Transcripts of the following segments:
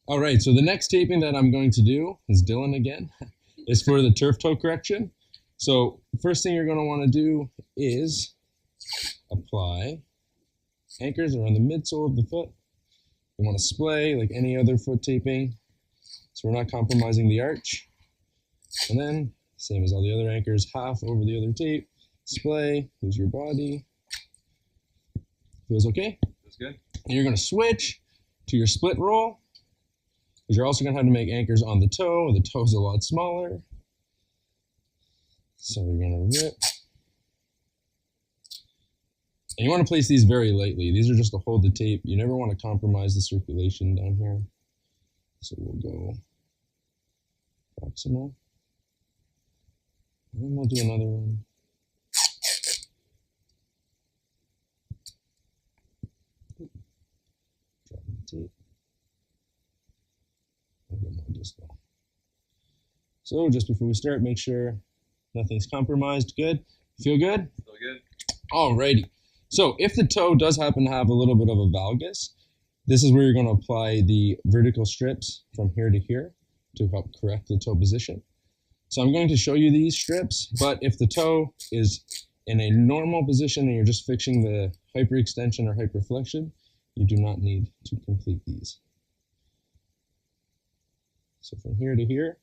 All right, so the next taping that I'm going to do is Dillon again. Is for the turf toe correction. So first thing you're going to want to do is apply anchors around the midsole of the foot. You want to splay like any other foot taping, so we're not compromising the arch. And then, same as all the other anchors, half over the other tape, splay, use your body. Feels okay? Feels good. And you're going to switch to your split roll, because you're also going to have to make anchors on the toe. The toe's a lot smaller. So you're going to rip. And you want to place these very lightly. These are just to hold the tape. You never want to compromise the circulation down here. So we'll go proximal. And then we'll do another one. Drop the tape. A little more distal. So just before we start, make sure nothing's compromised. Good? Feel good? Feel good. Alrighty. So if the toe does happen to have a little bit of a valgus, this is where you're going to apply the vertical strips from here to here to help correct the toe position. So I'm going to show you these strips, but if the toe is in a normal position and you're just fixing the hyperextension or hyperflexion, you do not need to complete these. So from here to here,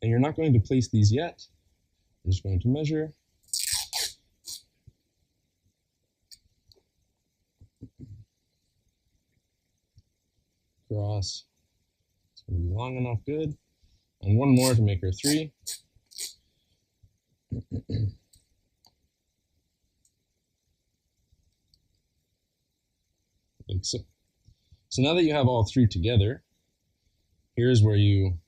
and you're not going to place these yet. I'm just going to measure. Cross. It's going to be long enough, good. And one more to make her 3. Like so. So now that you have all 3 together, here's where you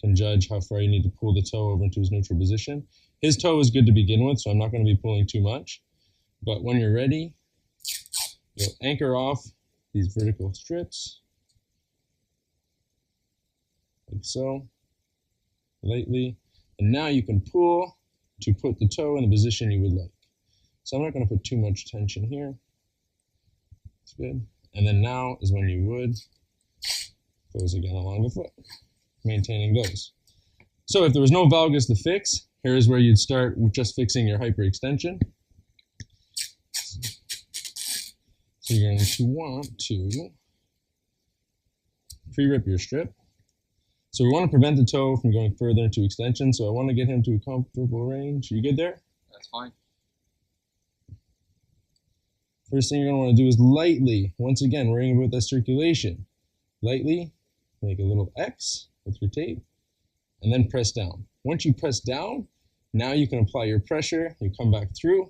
can judge how far you need to pull the toe over into his neutral position. His toe is good to begin with, so I'm not going to be pulling too much. But when you're ready, you'll anchor off these vertical strips, like so, lightly. And now you can pull to put the toe in the position you would like. So I'm not going to put too much tension here. That's good. And then now is when you would close again along the foot, maintaining those. So if there was no valgus to fix, here's where you'd start with just fixing your hyperextension. So you're going to want to pre-rip your strip. So we want to prevent the toe from going further into extension, so I want to get him to a comfortable range. You good there? That's fine. First thing you're going to want to do is lightly, once again, worrying about that circulation. Lightly, make a little X with your tape, and then press down. Once you press down, now you can apply your pressure. You come back through,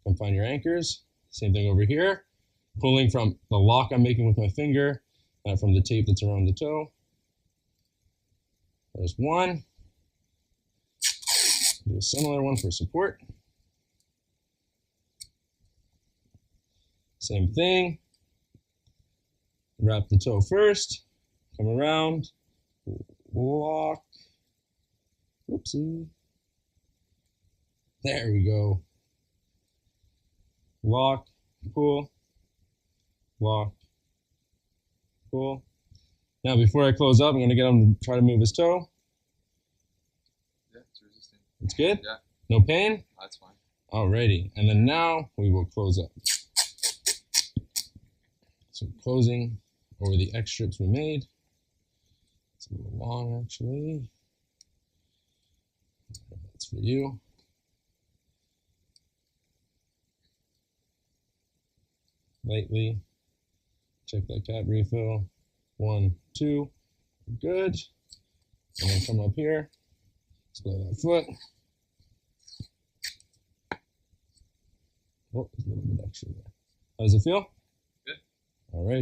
come find your anchors. Same thing over here. Pulling from the lock I'm making with my finger, from the tape that's around the toe. There's one. Do a similar one for support. Same thing. Wrap the toe first. Come around. Lock. Whoopsie. There we go. Lock. Pull. Lock. Pull. Now, before I close up, I'm going to get him to try to move his toe. Yeah, it's resisting. It's good? Yeah. No pain? That's fine. Alrighty. And then now we will close up. So closing over the X strips we made. It's a little long, actually. That's for you. Lightly. Check that cap refill. 1, 2, good. And then come up here, split that foot. Oh, there's a little bit extra there. How does it feel? Good. All right.